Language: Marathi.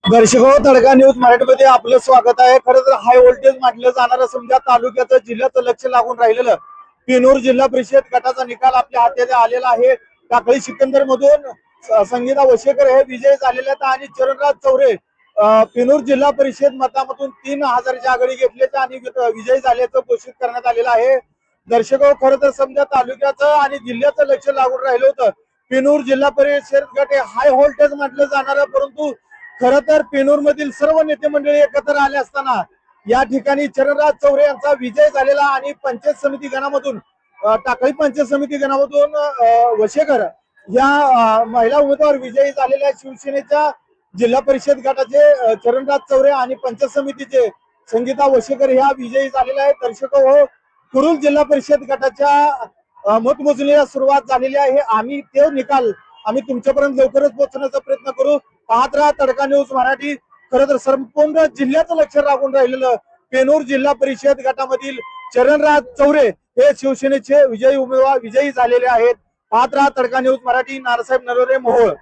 दर्शको, तडका न्यूज मराठीमध्ये आपलं स्वागत आहे। खरं तर हाय व्होल्टेज म्हटलं जाणारं समजा तालुक्याचं जिल्ह्याचं लक्ष लागून राहिलेलं पिनूर जिल्हा परिषद गटाचा निकाल आपल्या हाती आलेला आहे। टाकळी सिकंदर मधून संगीता वशेकर हे विजय झालेले आहेत आणि चरणराज चौरे पिनूर जिल्हा परिषद मतामधून 3000च्या आघाडी घेतल्याचे आणि विजय झाल्याचं घोषित करण्यात आलेलं आहे। दर्शको, खरं तर समजा तालुक्याचं आणि जिल्ह्याचं लक्ष लागून राहिलं होतं। पिनूर जिल्हा परिषद गट हे हाय व्होल्टेज म्हटलं जाणार, परंतु खरं तर पेनूर मधील सर्व नेते मंडळी एकत्र आले असताना या ठिकाणी चरणराज चौरे यांचा विजय झालेला आणि पंचायत समिती गणामधून टाकळी पंचायत समिती गणामधून वशेकर या महिला उमेदवार विजयी झालेल्या शिवसेनेच्या जिल्हा परिषद गटाचे चरणराज चौरे आणि पंचायत समितीचे संगीता वशेकर ह्या विजयी झालेल्या आहेत। दर्शक हो, कुरुल जिल्हा परिषद गटाच्या मतमोजणीला सुरुवात झालेली आहे। आम्ही ते निकाल तुमच्यापर्यंत लवकरच पोहोचण्याचा प्रयत्न करू। पाहत राहा तडका न्यूज मराठी। खरं तर संपूर्ण जिल्ह्याचं लक्ष लागून राहिलेलं पेनूर जिल्हा परिषद गटामधील चरणराज चौरे हे शिवसेनेचे विजयी उमेदवार विजयी झालेले आहेत। पाहत राहा तडका न्यूज मराठी। नारासाहेब नरोरे, मोहोळ।